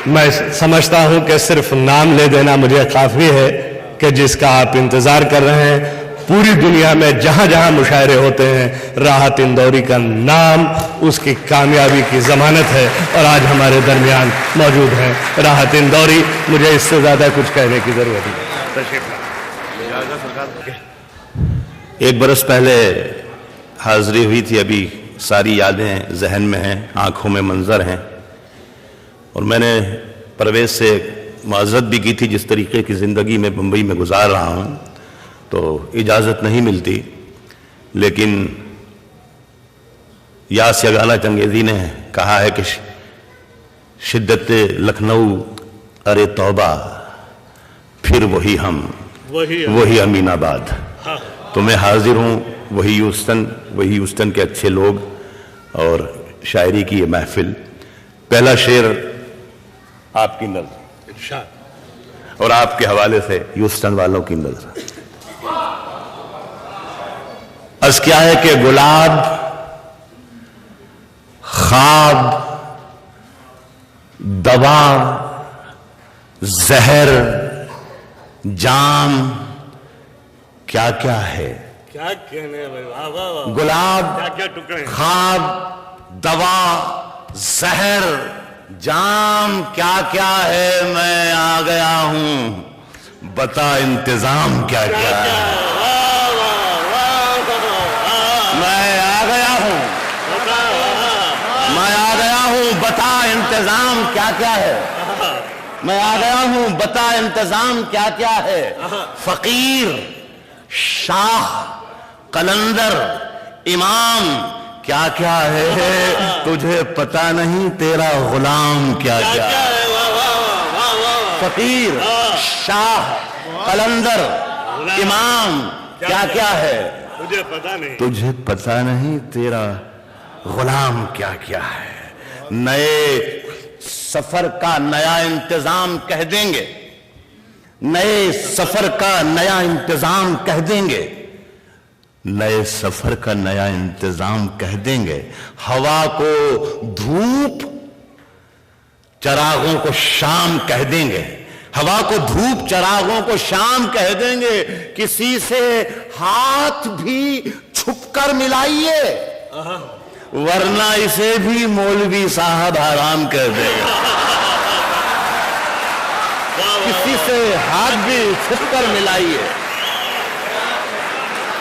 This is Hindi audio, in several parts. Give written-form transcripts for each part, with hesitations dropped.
मैं समझता हूं कि सिर्फ नाम ले देना मुझे काफी है कि जिसका आप इंतजार कर रहे हैं। पूरी दुनिया में जहां जहां मुशायरे होते हैं, राहत इंदौरी का नाम उसकी कामयाबी की जमानत है और आज हमारे दरमियान मौजूद हैं राहत इंदौरी। मुझे इससे ज्यादा कुछ कहने की जरूरत नहीं। एक बरस पहले हाजिरी हुई थी, अभी सारी यादें जहन में हैं, आंखों में मंजर हैं। और मैंने परवेज से माजरत भी की थी, जिस तरीके की ज़िंदगी में मुंबई में गुजार रहा हूँ तो इजाज़त नहीं मिलती। लेकिन यास यगाना चंगेज़ी ने कहा है कि शिद्दत लखनऊ अरे तौबा, फिर वही हम वही अमीनाबाद। हाँ। तो मैं हाजिर हूँ, वही ह्यूस्टन के अच्छे लोग और शायरी की ये महफिल। पहला शेर आपकी नज़र और आपके हवाले से ह्यूस्टन वालों की नज़र। अर्ज़ क्या है कि गुलाब, ख्वाब, दवा, जहर, जाम, क्या क्या है, क्या कहने भाई। गुलाब, क्या क्या टुकड़े, ख्वाब, दवा, जहर, जाम, क्या क्या है। मैं आ गया हूं, बता इंतजाम क्या क्या है। बता इंतजाम क्या क्या है। मैं आ गया हूं, बता इंतजाम क्या क्या है। फकीर, शाह, कलंदर, इमाम, क्या क्या है। तुझे पता नहीं तेरा गुलाम क्या क्या है। फकीर, शाह, कलंदर, इमाम, क्या क्या है। तुझे पता नहीं तेरा गुलाम क्या क्या है। नए सफर का नया इंतजाम कह देंगे, नए सफर का नया इंतजाम कह देंगे, नए सफर का नया इंतजाम कह देंगे। हवा को धूप, चरागों को शाम कह देंगे। हवा को धूप, चरागों को शाम कह देंगे। किसी से हाथ भी छुपकर मिलाइए, वरना इसे भी मौलवी साहब हराम कर देगा। किसी से हाथ भी छुपकर मिलाइए,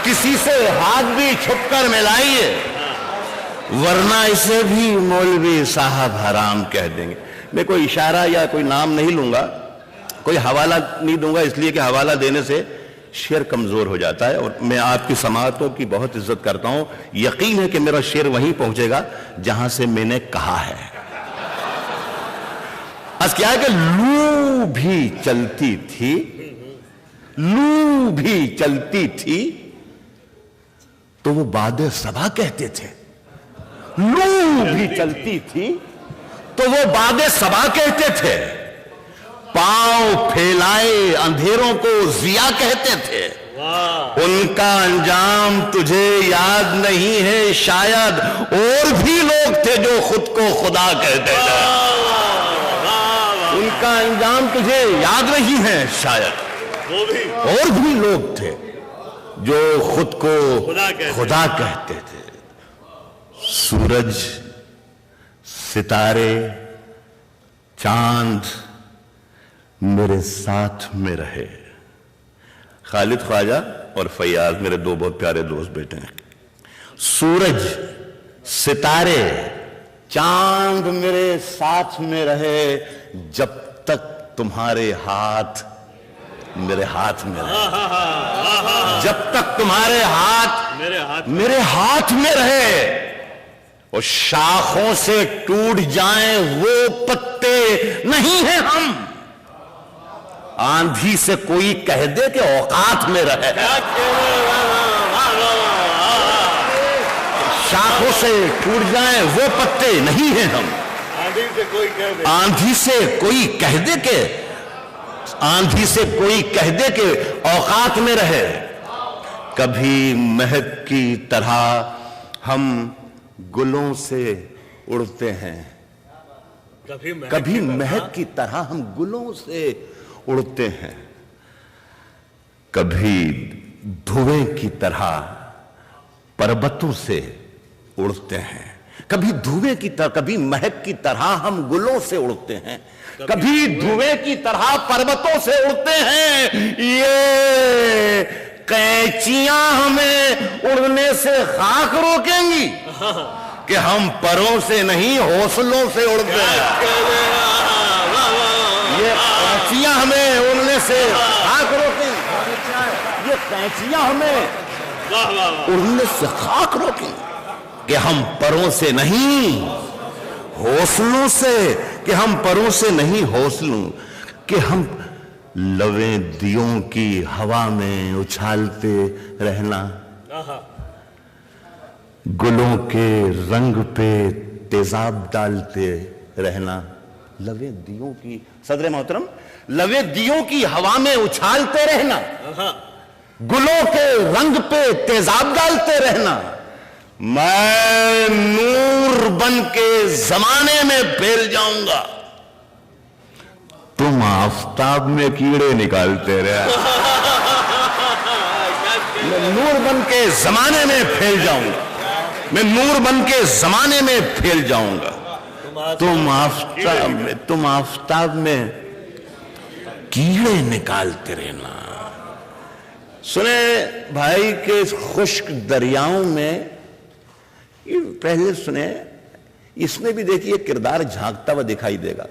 किसी से हाथ भी छुपकर मिलाइए, वरना इसे भी मौलवी साहब हराम कह देंगे। मैं कोई इशारा या कोई नाम नहीं लूंगा, कोई हवाला नहीं दूंगा, इसलिए कि हवाला देने से शेर कमजोर हो जाता है। और मैं आपकी समाअतों की बहुत इज्जत करता हूं। यकीन है कि मेरा शेर वहीं पहुंचेगा जहां से मैंने कहा है। आज क्या है कि लू भी चलती थी, लू भी चलती थी तो वो बादे सबा कहते थे। लू भी चलती थी तो वो बादे सबा कहते थे। पांव फैलाए अंधेरों को जिया कहते थे। उनका अंजाम तुझे याद नहीं है शायद, और भी लोग थे जो खुद को खुदा कहते थे। उनका अंजाम तुझे याद नहीं है शायद, और भी लोग थे जो खुद को खुदा कहते थे। सूरज, सितारे, चांद मेरे साथ में रहे। खालिद ख्वाजा और फैयाज मेरे दो बहुत प्यारे दोस्त बेटे हैं। सूरज, सितारे, चांद मेरे साथ में रहे जब तक तुम्हारे हाथ मेरे हाथ में रहे। जब तक तुम्हारे हाथ मेरे हाथ में रहे। और शाखों से टूट जाएं वो पत्ते नहीं हैं हम। आंधी से कोई कह दे कि औकात में रहे। शाखों से टूट जाएं वो पत्ते नहीं हैं हम। आंधी से कोई कह दे, आंधी से कोई कह दे के, आंधी से कोई कह दे के औकात में रहे। कभी महक की तरह हम गुलों से उड़ते हैं, कभी महक की तरह हम गुलों से उड़ते हैं, कभी धुएं की तरह पर्वतों से उड़ते हैं, कभी धुएं की तरह, कभी महक की तरह हम गुलों से उड़ते हैं, कभी धुएं की तरह पर्वतों से उड़ते हैं। ये कैंचियां हमें उड़ने से खाक रोकेंगी कि हम परों से नहीं हौसलों से उड़ते हैं। ये कैंचियां हमें उड़ने से खाक रोकेंगी, ये कैंचियां हमें उड़ने से खाक रोकेंगी कि हम परों से नहीं हौसलों से, कि हम परों से नहीं हौसलों, कि हम लवें दियों की हवा में उछालते रहना, गुलों के रंग पे तेजाब डालते रहना। लवें दियों की, सदर मोहतरम, लवें दियों की हवा में उछालते रहना, गुलों के रंग पे तेजाब डालते रहना। मैं नूर बन के जमाने में फैल जाऊंगा, तुम आफताब में कीड़े निकालते रहे। मैं नूर बन के जमाने में फैल जाऊंगा, मैं नूर बन के जमाने में फैल जाऊंगा, तुम आफताब में कीड़े निकालते रहना। सुने भाई के खुश्क दरियाओं में, पहले सुने, इसमें भी देखिए किरदार झांकता हुआ दिखाई देगा।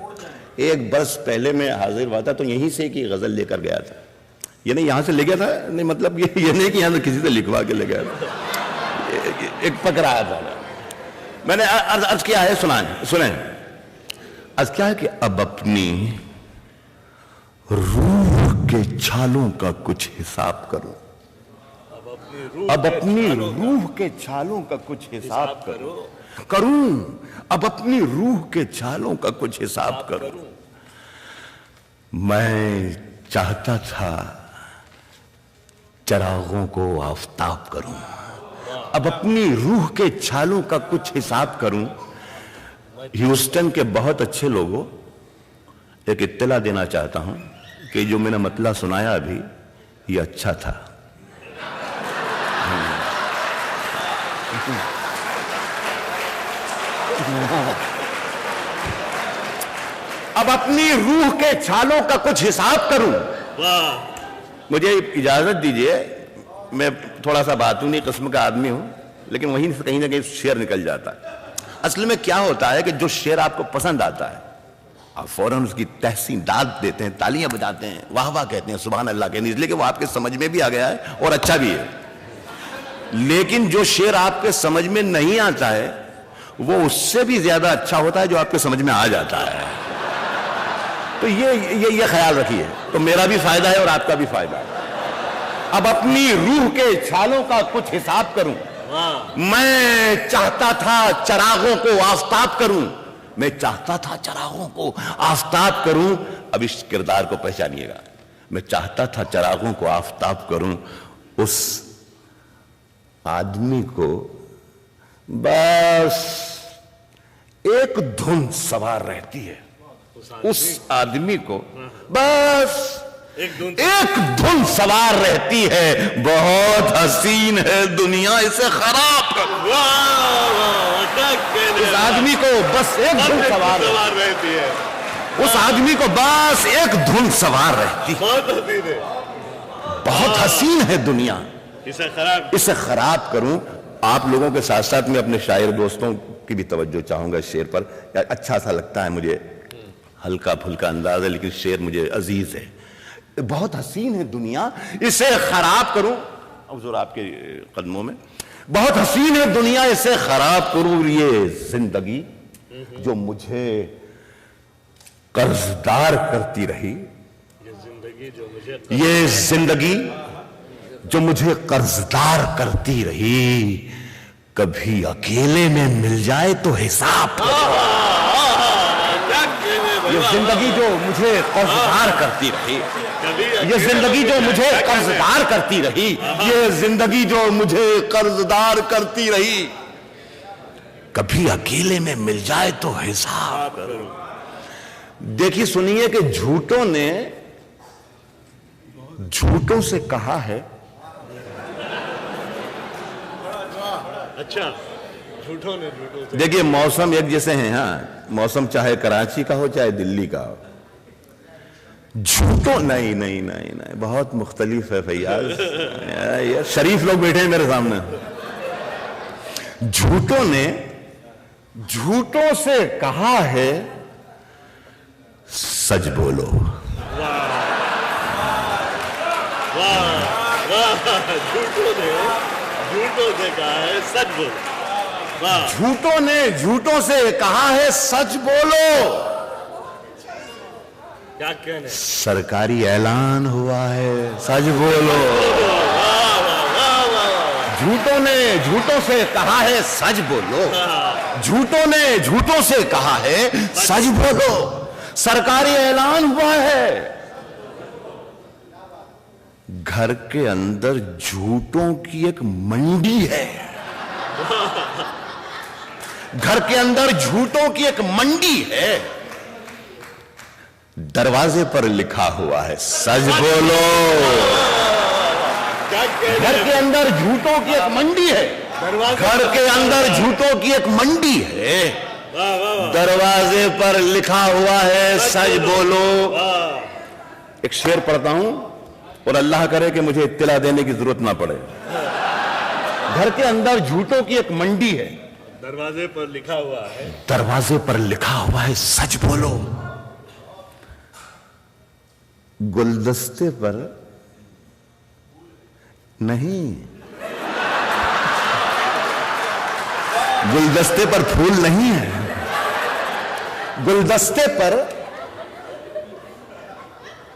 एक बरस पहले मैं हाजिर हुआ था तो यहीं से की गजल लेकर गया था। ये नहीं यहां से ले गया था, नहीं मतलब ये नहीं कि यहां से किसी से लिखवा के ले गया था, एक पकड़ा आया था। मैंने अर्ज किया है, सुने अर्ज क्या है कि अब अपनी रूह के छालों का कुछ हिसाब करो, अब अपनी रूह के छालों का कुछ हिसाब करूं, अब अपनी रूह के छालों का कुछ हिसाब करूं। मैं चाहता था चरागों को आफताब करूं, अब अपनी रूह के छालों का कुछ हिसाब करूं। ह्यूस्टन के बहुत अच्छे लोगों, एक इत्तला देना चाहता हूं कि जो मैंने मतला सुनाया अभी, ये अच्छा था। अब अपनी रूह के छालों का कुछ हिसाब करूं। मुझे इजाजत दीजिए, मैं थोड़ा सा बातूनी किस्म का आदमी हूं, लेकिन वहीं से कहीं ना कहीं शेर निकल जाता है। असल में क्या होता है कि जो शेर आपको पसंद आता है, आप फौरन उसकी तहसीन दाद देते हैं, तालियां बजाते हैं, वाह वाह कहते हैं, सुभान अल्लाह कहते हैं, इसलिए कि वो आपके समझ में भी आ गया है और अच्छा भी है। लेकिन जो शेर आपके समझ में नहीं आता है, वो उससे भी ज्यादा अच्छा होता है जो आपके समझ में आ जाता है। तो ये ख्याल रखिए, तो मेरा भी फायदा है और आपका भी फायदा है। अब अपनी रूह के छालों का कुछ हिसाब करूं। मैं चाहता था चरागों को आफताब करूं, मैं चाहता था चरागों को आफताब करूं। अब इस किरदार को पहचानिएगा। मैं चाहता था चरागों को आफताब करूं, उस आदमी को बस एक धुन सवार रहती है, उस आदमी को बस एक धुन सवार रहती है। बहुत हसीन है दुनिया, इसे खराब कर। उस आदमी को बस एक धुन सवार रहती है, उस आदमी को बस एक धुन सवार रहती है। बहुत हसीन है दुनिया, इसे खराब करूं। आप लोगों के साथ साथ मैं अपने शायर दोस्तों की भी तवज्जो चाहूंगा इस शेर पर। अच्छा सा लगता है मुझे, हल्का फुल्का अंदाज है, लेकिन शेर मुझे अजीज है। बहुत हसीन है दुनिया, इसे खराब करूं। हुजूर आपके कदमों में, बहुत हसीन है दुनिया, इसे खराब करूं। ये जिंदगी जो मुझे कर्जदार करती रही, ये जिंदगी जो मुझे कर्जदार करती रही, कभी अकेले में मिल जाए तो हिसाब। ये जिंदगी जो मुझे कर्जदार करती रही, ये जिंदगी जो मुझे कर्जदार करती रही, ये जिंदगी जो मुझे कर्जदार करती रही, कभी अकेले में मिल जाए तो हिसाब करो। देखिए सुनिए कि झूठों ने झूठों से कहा है। अच्छा, झूठों ने झूठों से। देखिए मौसम एक जैसे हैं, हाँ, मौसम चाहे कराची का हो चाहे दिल्ली का हो, झूठों नहीं नहीं नहीं नहीं बहुत मुख्तलिफ है फैयाज। ये शरीफ लोग बैठे हैं मेरे सामने। झूठों ने झूठों से कहा है सच बोलो। झूठों ने झूठों से कहा है सच बोलो। झूठों ने झूठों से कहा है सच बोलो। क्या कहने? सरकारी ऐलान हुआ है सच बोलो। झूठों ने झूठों से कहा है सच बोलो। झूठों ने झूठों से कहा है सच बोलो। सरकारी ऐलान हुआ है। घर के अंदर झूठों की एक मंडी है। घर के अंदर झूठों की एक मंडी है। दरवाजे पर लिखा हुआ है सच बोलो। घर के अंदर झूठों की एक मंडी है। घर के अंदर झूठों की एक मंडी है। दरवाजे पर लिखा हुआ है सच बोलो। एक शेर पढ़ता हूं और अल्लाह करे कि मुझे इत्तला देने की जरूरत ना पड़े। घर के अंदर झूठों की एक मंडी है। दरवाजे पर लिखा हुआ है। दरवाजे पर लिखा हुआ है सच बोलो। गुलदस्ते पर नहीं, गुलदस्ते पर फूल नहीं है। गुलदस्ते पर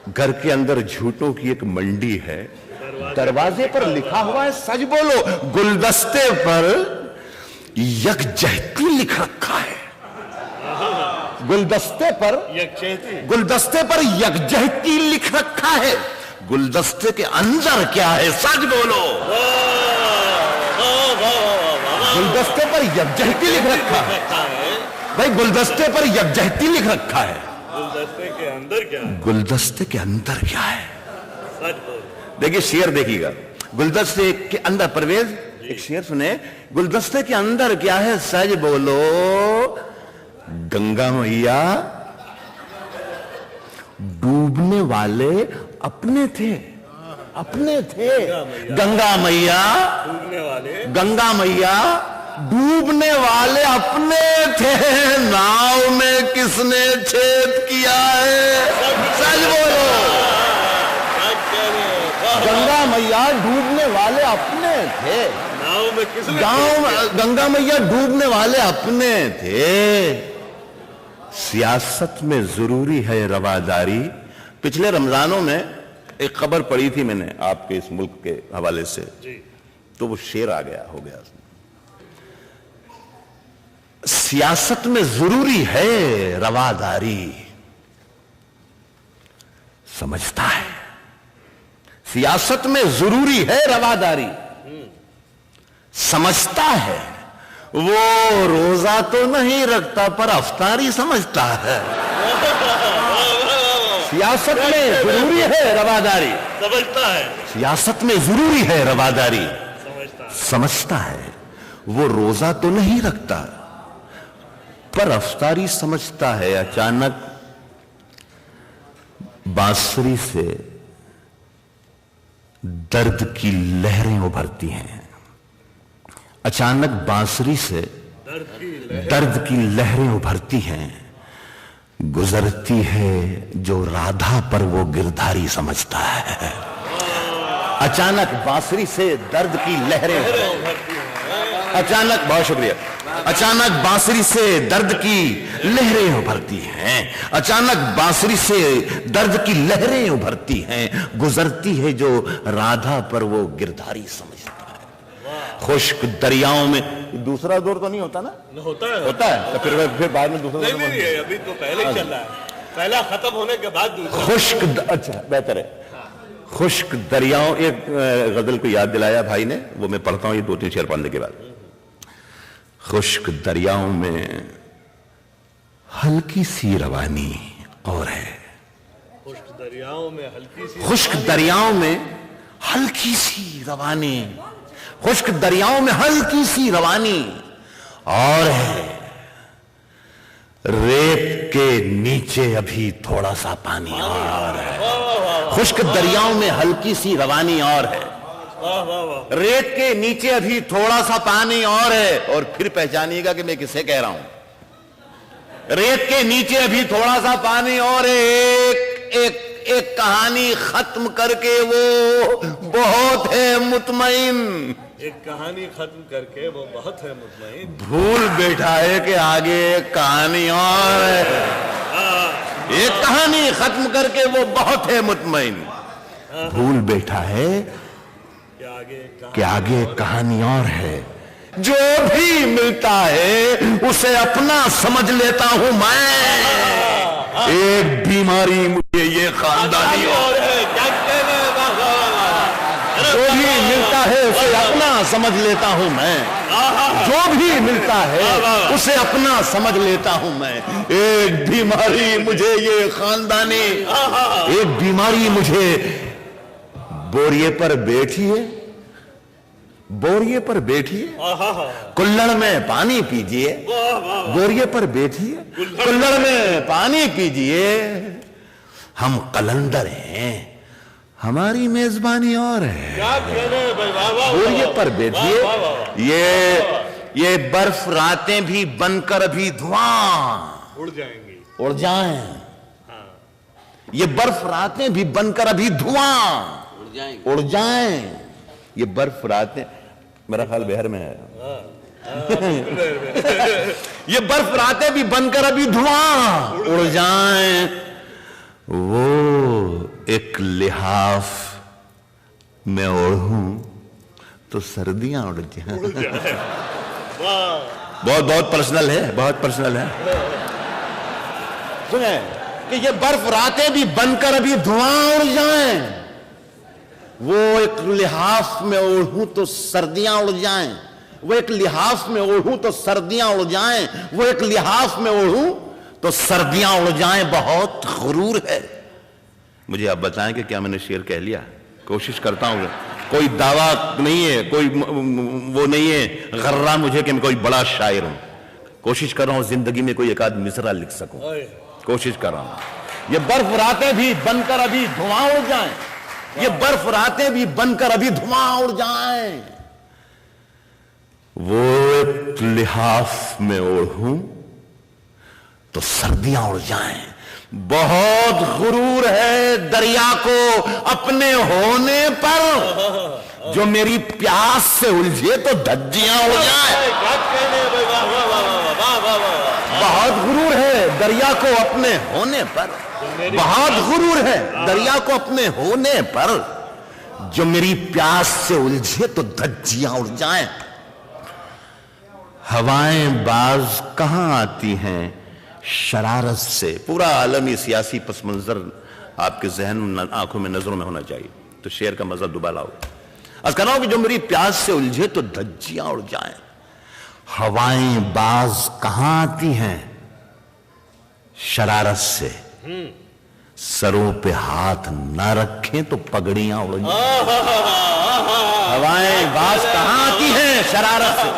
घर के अंदर झूठों की एक मंडी है। दरवाजे पर लिखा हुआ है सच बोलो। गुलदस्ते पर यकजहती लिख रखा है। गुलदस्ते पर यकजहती लिख रखा है। गुलदस्ते के अंदर क्या है सच बोलो। गुलदस्ते पर यकजहती लिख रखा है भाई। गुलदस्ते पर यकजहती लिख रखा है। गुलदस्ते के अंदर क्या है? गुलदस्ते के अंदर क्या है सच बोलो। देखिए शेर देखिएगा। गुलदस्ते के अंदर, परवेज एक शेर सुने। गुलदस्ते के अंदर क्या है सच बोलो। गंगा मैया डूबने वाले अपने थे। अपने थे गंगा मैया। गंगा मैया डूबने वाले अपने थे। नाव में किसने छेद किया है सच बोलो। गंगा मैया डूबने वाले अपने थे। नाव में किसने? गंगा मैया डूबने वाले अपने थे। सियासत में जरूरी है रवादारी। पिछले रमजानों में एक खबर पढ़ी थी मैंने आपके इस मुल्क के हवाले से, तो वो शेर आ गया हो गया। सियासत में जरूरी है रवादारी। समझता है सियासत में जरूरी है रवादारी। समझता है वो रोजा तो नहीं रखता पर अफ्तारी समझता है। सियासत में जरूरी है रवादारी। समझता है। सियासत में जरूरी है रवादारी। समझता है वो रोजा तो नहीं रखता पर अफ्तारी समझता है। अचानक बांसुरी से दर्द की लहरें उभरती हैं। अचानक बांसुरी से दर्द की लहरें उभरती हैं। गुजरती है जो राधा पर वो गिरधारी समझता है। अचानक बांसुरी से दर्द की लहरें उभरती हैं। अचानक, बहुत शुक्रिया। अचानक बांसुरी से दर्द की लहरें उभरती हैं। अचानक बांसुरी से दर्द की लहरें उभरती हैं। गुजरती है जो राधा पर वो गिरधारी समझता है। खुश्क दरियाओं में दूसरा दौर तो नहीं होता ना? होता है। होता है तो फिर बाद में दूसरा दौर नहीं, अभी तो पहले चल रहा है। पहला खत्म होने के बाद दूसरा। खुश्क, अच्छा बेहतर है। खुश्क दरियाओं, एक गजल को याद दिलाया भाई ने, वो मैं पढ़ता हूं ये 2-3 शेर पढ़ने के बाद। खुश्क दरियाओं में हल्की सी रवानी, और है। खुश्क दरियाओं में हल्की सी, खुश्क दरियाओं में हल्की सी रवानी, खुश्क दरियाओं में हल्की सी रवानी और है। रेत के नीचे अभी थोड़ा सा पानी और है। खुश्क दरियाओं में हल्की सी रवानी और है। रेत के नीचे अभी थोड़ा सा पानी और है। और फिर पहचानिएगा कि मैं किसे कह रहा हूं। रेत के नीचे अभी थोड़ा सा पानी और है। एक कहानी खत्म करके वो बहुत है मुतमईन। एक कहानी खत्म करके वो बहुत है मुतमईन। भूल बैठा है कि आगे एक कहानी और है। एक कहानी खत्म करके वो बहुत है मुतमईन। भूल बैठा है कि आगे एक कहानी और है। जो भी मिलता है उसे अपना समझ लेता हूं मैं। एक बीमारी मुझे ये खानदानी और है। जो भी मिलता है उसे अपना समझ लेता हूं मैं। जो भी मिलता है उसे अपना समझ लेता हूं मैं। एक बीमारी मुझे ये खानदानी, एक बीमारी मुझे बोरिए पर बैठी है, बोरिए पर बैठिए, कुल्हड़ में पानी पीजिए। बोरिए पर बैठिए, कुल्हड़ में पानी पीजिए। हम कलंदर हैं, हमारी मेजबानी और है। बोरिए पर बैठिए। ये बर्फ रातें भी बनकर अभी धुआं उड़ जाएंगी, उड़ जाएं। ये बर्फ रातें भी बनकर अभी धुआं उड़ जाएं। ये बर्फ रातें, मेरा ख्याल बिहार में है। ये बर्फ रातें भी बनकर अभी धुआं उड़ जाएं। वो एक लिहाफ मैं ओढ़ूं तो सर्दियां उड़ जाएं। बहुत बहुत पर्सनल है, बहुत पर्सनल है। सुने कि ये बर्फ रातें भी बनकर अभी धुआं उड़ जाएं। वो एक लिहाफ में ओढ़ूं तो सर्दियां उड़ जाएं। वो एक लिहाफ में ओढ़ूं तो सर्दियां उड़ जाएं। वो एक लिहाफ में ओढ़ूं तो सर्दियां उड़ जाएं। बहुत गुरूर है। मुझे आप बताएं कि क्या मैंने शेर कह लिया? कोशिश करता हूं, कोई दावा नहीं है, कोई वो नहीं है गर्रा मुझे कि मैं कोई बड़ा शायर हूं। कोशिश कर रहा हूं जिंदगी में कोई एक आध मिसरा लिख सकूं। कोशिश कर रहा हूं। ये बर्फ रातें भी बनकर अभी धुआं उड़ जाएं। ये बर्फ रातें भी बनकर अभी धुआं उड़ जाएं। वो एक लिहाफ में ओढ़ूं तो सर्दियां उड़ जाएं। बहुत गुरूर है दरिया को अपने होने पर। जो मेरी प्यास से उलझे तो धज्जियां उड़ जाएं। बहुत गुरूर है दरिया को अपने होने पर। बहुत गुरूर है दरिया को अपने होने पर। जो मेरी प्यास से उलझे तो धज्जियां उड़ जाएं। हवाएं बाज कहां आती हैं शरारत से। पूरा आलमी सियासी पस मंजर आपके जहन आंखों में नजरों में होना चाहिए, तो शेर का मजा दुबाला हो। आज कह रहा हूं कि जो मेरी प्यास से उलझे तो धज्जियां उड़ जाएं। हवाएं बाज कहां आती हैं शरारत से। सरों पे हाथ ना रखें तो पगड़ियां उड़ जाएं। हवाएं बाज कहां आती हैं शरारत से।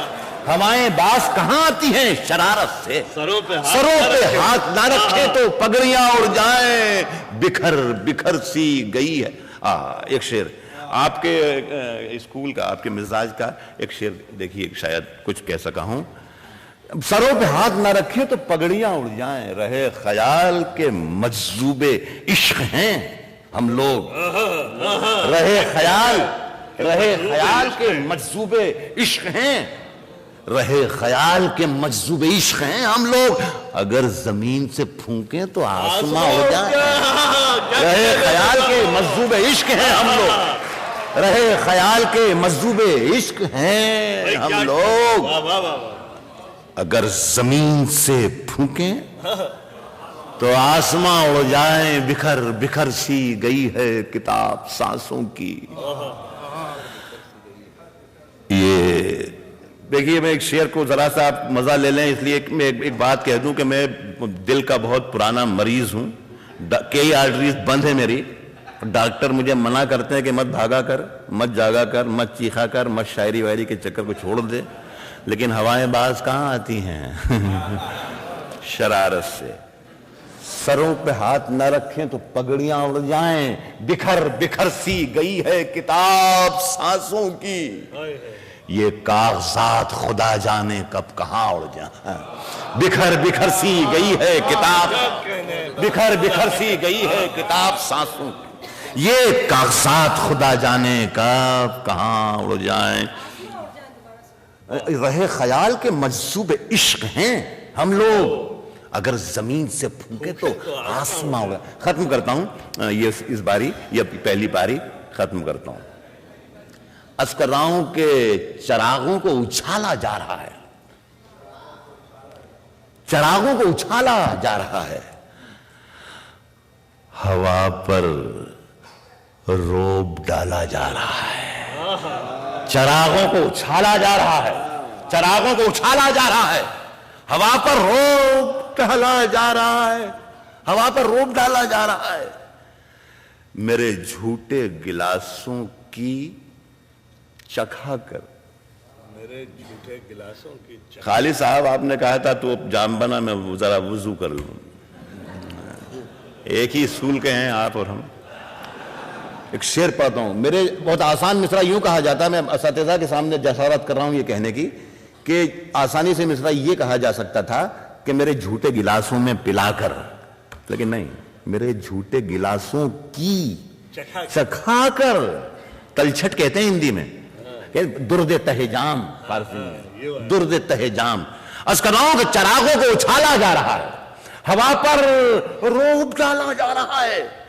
हवाएं बाज कहां आती हैं शरारत से। सरों पे हाथ ना रखें तो पगड़ियां उड़ जाएं। बिखर बिखर सी गई है। एक शेर आपके स्कूल का, आपके मिजाज का एक शेर देखिए, शायद कुछ कह सका हूं। सरों पे हाथ ना रखें तो पगड़ियां उड़ जाएं। रहे ख्याल के मजजूबे इश्क हैं हम लोग। रहे ख्याल के मजजूबे इश्क हैं। रहे ख्याल के मजजूबे इश्क हैं हम लोग। अगर जमीन से फूंकें तो आसमां हो जाए। रहे ख्याल के मजजूबे इश्क हैं हम लोग। रहे ख्याल के मजजूबे इश्क हैं हम लोग। अगर जमीन से फूंकें तो आसमां उड़ जाए। बिखर बिखर सी गई है किताब सांसों की। ये देखिए, मैं एक शेर को जरा सा आप मजा ले लें, इसलिए मैं एक बात कह दूं कि मैं दिल का बहुत पुराना मरीज हूं। कई आर्टरीज बंद है मेरी, डॉक्टर मुझे मना करते हैं कि मत भागा कर, मत जागा कर, मत चीखा कर, मत शायरी वायरी के चक्कर को छोड़ दे, लेकिन हवाएं बाज कहां आती हैं शरारत से। सरों पे हाथ न रखें तो पगड़ियां उड़ जाएं, बिखर बिखर सी गई है किताब सांसों की, ये कागजात खुदा जाने कब कहां उड़ जाए। बिखर बिखर सी गई है किताब, बिखर बिखर सी गई है किताब सांसों की, ये कागजात खुदा जाने कब कहां उड़ जाए। रहे ख्याल के मजसूब इश्क हैं हम लोग, अगर जमीन से फूके तो आसमां उड़ा। खत्म करता हूं ये इस बारी, ये पहली पारी खत्म करता हूं। अस्कराओं के चरागों को उछाला जा रहा है, चरागों को उछाला जा रहा है, हवा पर रोब डाला जा रहा है। चरागों को उछाला जा रहा है, चरागों को उछाला जा रहा है, हवा पर रोब डाला जा रहा है, हवा पर रोब डाला जा रहा है। मेरे झूठे गिलासों की चखा कर, मेरे झूठे गिलासों की खाली साहब आपने कहा था तो जाम बना, मैं जरा वुजू कर लूं। एक ही स्कूल के हैं आप और हम। एक शेर पढ़ता हूं, मेरे बहुत आसान मिसरा यूं कहा जाता है, मैं असातिज़ा के सामने जसारत कर रहा हूं ये कहने की कि आसानी से मिसरा ये कहा जा सकता था कि मेरे झूठे गिलासों में पिलाकर, लेकिन नहीं, मेरे झूठे गिलासों की चखाकर, तलछट कहते हैं हिंदी में, दुर्द तहेजाम फारसी में, दुर्द तहेजाम। अस्कराओं के चरागों को उछाला जा रहा है, हवा पर रोब डाला जा रहा है,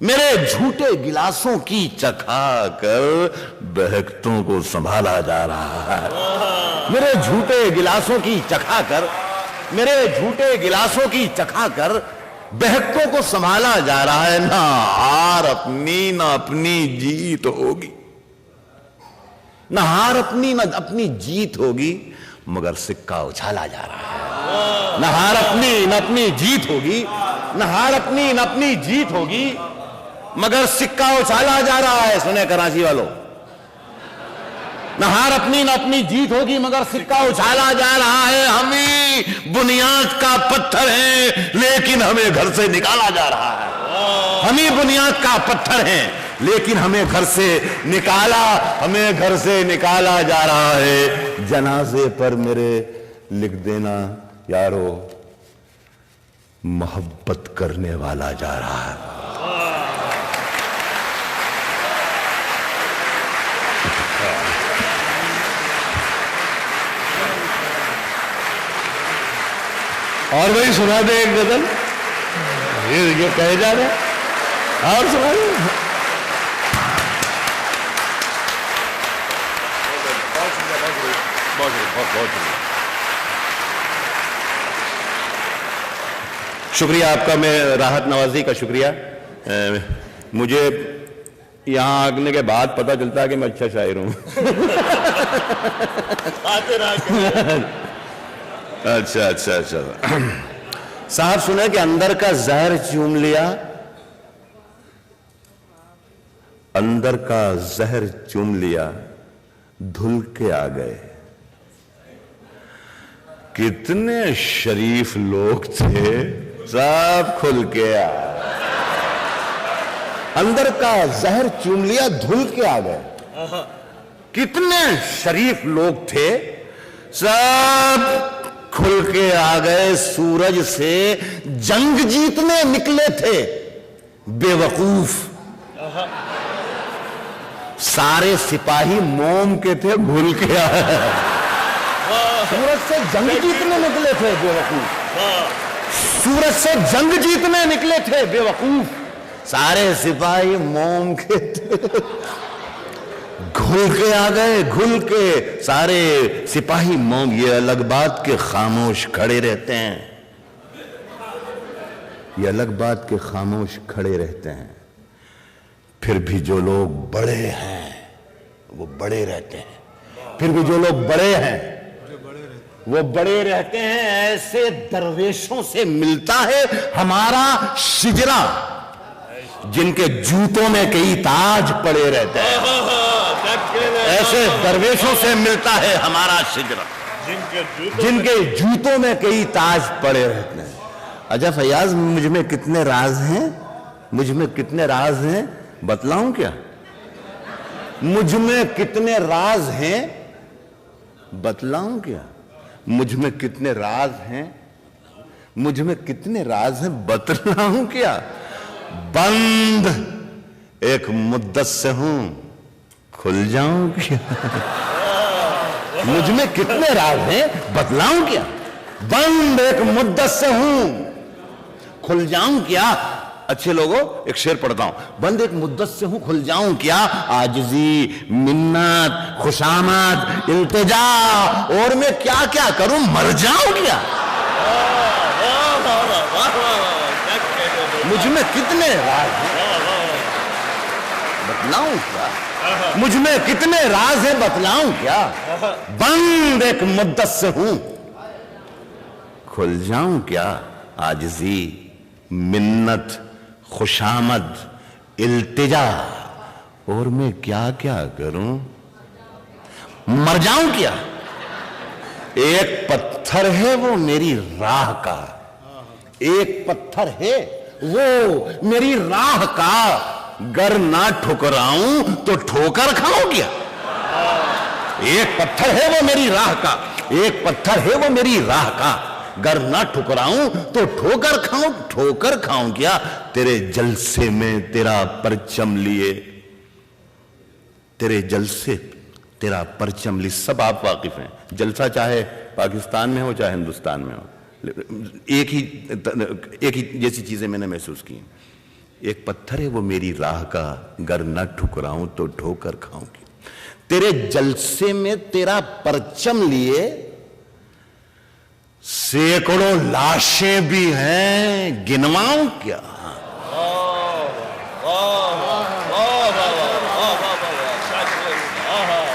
मेरे झूठे गिलासों की चखा कर बहकतों को संभाला जा रहा है। मेरे झूठे गिलासों की चखा कर, मेरे झूठे गिलासों की चखा कर बहकतों को संभाला जा रहा है। ना हार अपनी ना अपनी जीत होगी, ना हार अपनी ना अपनी जीत होगी, मगर सिक्का उछाला जा रहा है। ना हार अपनी ना अपनी जीत होगी, ना हार अपनी ना अपनी जीत होगी, मगर सिक्का उछाला जा रहा है। सुने कराची वालों, ना हार अपनी ना अपनी जीत होगी, मगर सिक्का उछाला जा रहा है। हमें बुनियाद का पत्थर है, लेकिन हमें घर से निकाला जा रहा है। हमें बुनियाद का पत्थर है, लेकिन हमें घर से हमें घर से निकाला जा रहा है। जनाजे पर मेरे लिख देना यारो, मोहब्बत करने वाला जा रहा है। और वही सुना दे एक गजल, ये कहे जा रहे, और सुना दे। शुक्रिया आपका, मैं राहत नवाजी का शुक्रिया। मुझे यहां आने के बाद पता चलता है कि मैं अच्छा शायर हूं। अच्छा अच्छा अच्छा साहब, सुने कि अंदर का जहर चूम लिया, अंदर का जहर चूम लिया, धुल के आ गए। कितने शरीफ लोग थे, सब खुल के आ। अंदर का जहर चूम लिया, धुल के आ गए। कितने शरीफ लोग थे, सब खुल के आ गए। सूरज से जंग जीतने निकले थे बेवकूफ, सारे सिपाही मोम के थे, भूल के आए। सूरज से जंग जीतने निकले थे बेवकूफ, सूरज से जंग जीतने निकले थे बेवकूफ, सारे सिपाही मोम के थे, घुल के आ गए, घुल के सारे सिपाही मोम। ये अलग बात के खामोश खड़े रहते हैं, ये अलग बात के खामोश खड़े रहते हैं, फिर भी जो लोग बड़े हैं वो बड़े रहते हैं। फिर भी जो लोग बड़े हैं वो बड़े रहते हैं, ऐसे दरवेशों से मिलता है हमारा शिजरा, जिनके जूतों में कई ताज पड़े रहते हैं। ऐसे दरवेशों से मिलता है हमारा शिजरा, जिनके जूतों में कई ताज पड़े रहते हैं। अच्छा फैयाज, मुझ में कितने राज हैं, मुझ में कितने राज हैं बतलाऊं क्या? मुझ में कितने राज हैं बतलाऊं क्या? मुझ में कितने राज हैं, मुझ में कितने राज हैं बतलाऊं क्या? बंद एक मुद्दत से हूं, खुल जाऊं क्या? मुझ में कितने राज हैं बतलाऊं क्या? बंद एक मुद्दत से हूं, खुल जाऊं क्या? अच्छे लोगों, एक शेर पढ़ता हूं। बंद एक मुद्दत से हूं, खुल जाऊं क्या? आजिजी, मिन्नत, खुशामद, इल्तिजा, और मैं क्या क्या करूं, मर जाऊं क्या? मुझ में कितने राज हैं बतलाऊं क्या? मुझ में कितने राज हैं बतलाऊं क्या? बंद एक मुद्दत से हूं, खुल जाऊं क्या? आजिजी, मिन्नत, खुशामद, इल्तिजा, और मैं क्या क्या करूं, मर जाऊं क्या? एक पत्थर है वो मेरी राह का, एक पत्थर है वो मेरी राह का, गर ना ठुकराऊं तो ठोकर खाऊं क्या? एक पत्थर है वो मेरी राह का, एक पत्थर है वो मेरी राह का, गर ना ठुकराऊं तो ठोकर खाऊं क्या? तेरे जलसे में तेरा परचम लिए, तेरे जलसे तेरा परचम लिए, सब आप वाकिफ हैं। जलसा चाहे पाकिस्तान में हो चाहे हिंदुस्तान में हो, एक ही जैसी चीजें मैंने महसूस की। एक पत्थर है वो मेरी राह का, गर न ठुकराऊं तो ठोकर खाऊंगी। तेरे जलसे में तेरा परचम लिए सैकड़ों लाशें भी हैं, गिनवाऊं क्या?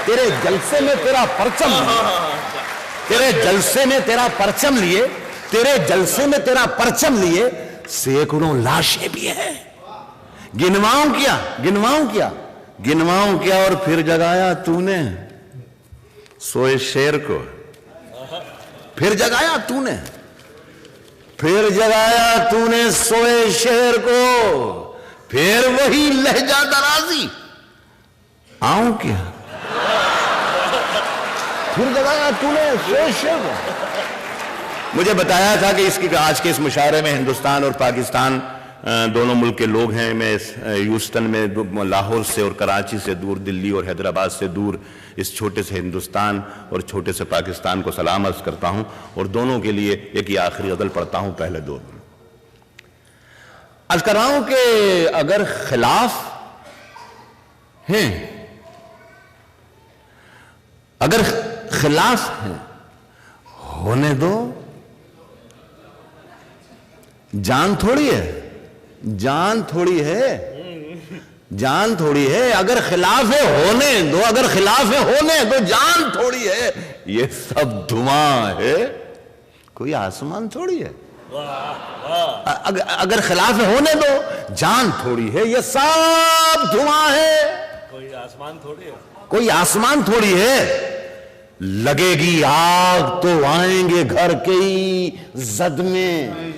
तेरे जलसे में तेरा परचम लिए, तेरे जलसे में तेरा परचम लिए, तेरे जलसे में तेरा परचम लिए सैकड़ों लाशें भी हैं, गिनवाऊं क्या? गिनवाऊं क्या? गिनवाऊं क्या? और फिर जगाया तूने सोए शेर को, फिर जगाया तूने, फिर जगाया तूने सोए शेर को, फिर वही लहजा दराजी, आऊं क्या? फिर जगाया तूने सोए शेर को। मुझे बताया था कि इसकी आज के इस मुशायरे में हिंदुस्तान और पाकिस्तान दोनों मुल्क के लोग हैं। मैं ह्यूस्टन में लाहौर से और कराची से दूर, दिल्ली और हैदराबाद से दूर इस छोटे से हिंदुस्तान और छोटे से पाकिस्तान को सलाम अर्ज करता हूं और दोनों के लिए एक ही आखिरी गज़ल पढ़ता हूं। पहले दो अर्ज कर रहा हूं कि अगर खिलाफ हैं, अगर खिलाफ हैं, होने दो, जान थोड़ी है, जान थोड़ी है, जान थोड़ी है। अगर खिलाफ है होने दो, अगर खिलाफ है होने दो, जान थोड़ी है। ये सब धुआं है, कोई आसमान थोड़ी है। अगर खिलाफ है होने दो, जान थोड़ी है। ये सब धुआं है, कोई आसमान थोड़ी है, कोई आसमान थोड़ी है। लगेगी आग तो आएंगे घर के ही जद में,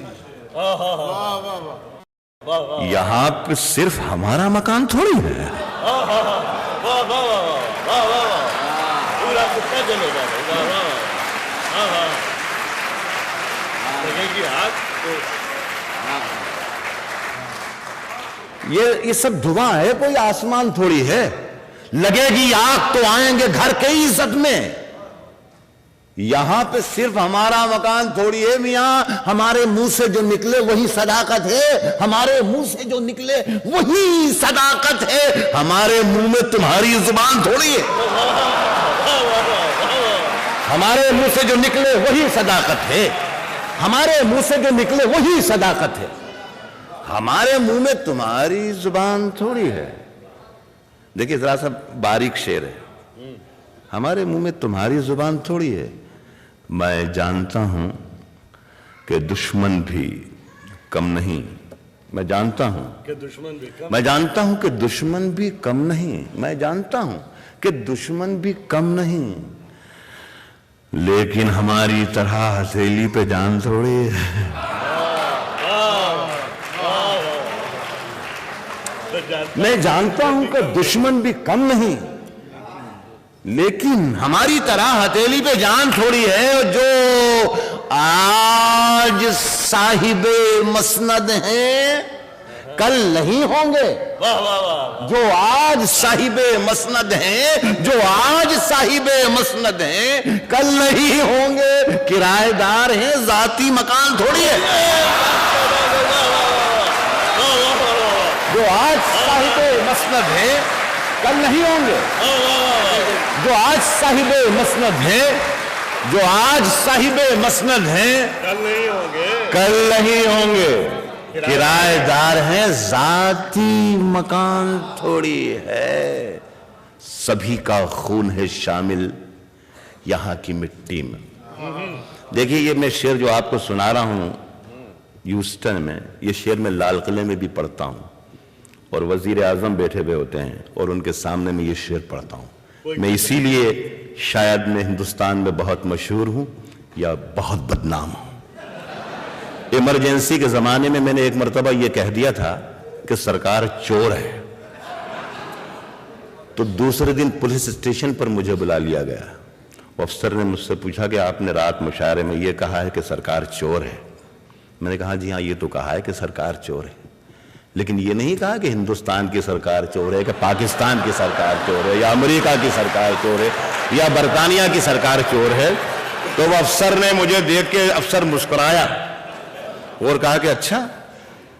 यहां पे सिर्फ हमारा मकान थोड़ी है। ये सब धुआं है, कोई आसमान थोड़ी है। लगेगी आग तो आएंगे घर के ही इज्जत में, यहां पे सिर्फ हमारा मकान थोड़ी है। मियां हमारे मुंह से जो निकले वही सदाकत है, हमारे मुंह से जो निकले वही सदाकत है। हमारे मुंह में तुम्हारी जुबान थोड़ी है, हमारे मुंह से जो निकले वही सदाकत है, हमारे मुंह से जो निकले वही सदाकत है। हमारे मुंह में तुम्हारी जुबान थोड़ी है। देखिए जरा सा बारीक शेर है, हमारे मुंह में तुम्हारी जुबान थोड़ी है। मैं जानता हूं कि दुश्मन भी कम नहीं। मैं जानता हूं कि दुश्मन भी कम। मैं जानता हूं कि दुश्मन भी कम नहीं। मैं जानता हूं कि दुश्मन भी कम नहीं, लेकिन हमारी तरह हथेली पे जान थोड़ी है। मैं जानता हूं कि दुश्मन भी कम नहीं, लेकिन हमारी तरह हथेली पे जान थोड़ी है। और जो आज साहिबे मसनद हैं कल नहीं होंगे। वाह वाह वाह। जो आज साहिबे मसनद हैं, जो आज साहिबे मसनद हैं कल नहीं होंगे। किराएदार हैं, जाती मकान थोड़ी है। जो आज साहिबे मसनद हैं कल नहीं होंगे। जो आज साहिबे मसनद हैं, जो आज साहिबे मसनद हैं कल नहीं होंगे। कल नहीं होंगे। किराएदार हैं, जाती मकान थोड़ी है। सभी का खून है शामिल यहां की मिट्टी में। देखिए, ये मैं शेर जो आपको सुना रहा हूं ह्यूस्टन में, ये शेर मैं लाल किले में भी पढ़ता हूं और वजीर आजम बैठे हुए होते हैं और उनके सामने में ये शेर पढ़ता हूं। मैं इसीलिए शायद मैं हिंदुस्तान में बहुत मशहूर हूं या बहुत बदनाम हूं। इमरजेंसी के जमाने में मैंने एक मर्तबा यह कह दिया था कि सरकार चोर है, तो दूसरे दिन पुलिस स्टेशन पर मुझे बुला लिया गया। अफसर ने मुझसे पूछा कि आपने रात मुशायरे में यह कहा है कि सरकार चोर है। मैंने कहा जी हाँ, ये तो कहा है कि सरकार चोर है, लेकिन ये नहीं कहा कि हिंदुस्तान की सरकार चोर है, कि पाकिस्तान की सरकार चोर है, या अमेरिका की सरकार चोर है, या बरतानिया की सरकार चोर है। तो वो अफसर ने मुझे देख के अफसर मुस्कुराया और कहा कि अच्छा,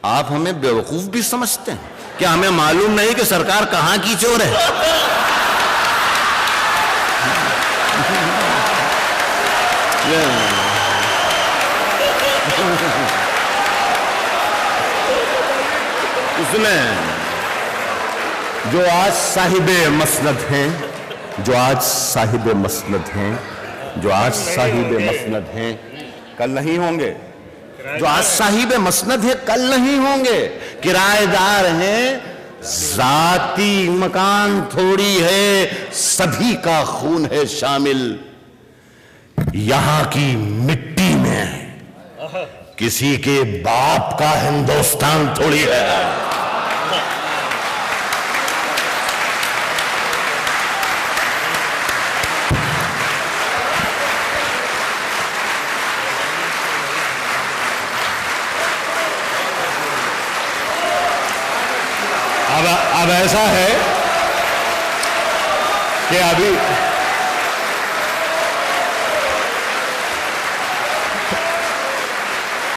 आप हमें बेवकूफ भी समझते हैं क्या? हमें मालूम नहीं कि सरकार कहां की चोर है? उसमें जो आज साहिबे मसनद हैं, जो आज साहिबे मसनद हैं, जो आज साहिबे मसनद हैं कल नहीं होंगे। जो आज साहिबे मसनद है कल नहीं होंगे। किराएदार हैं, जाती मकान थोड़ी है। सभी का खून है शामिल यहां की मिट्टी में। किसी के बाप का हिंदुस्तान थोड़ी है। अब ऐसा है कि अभी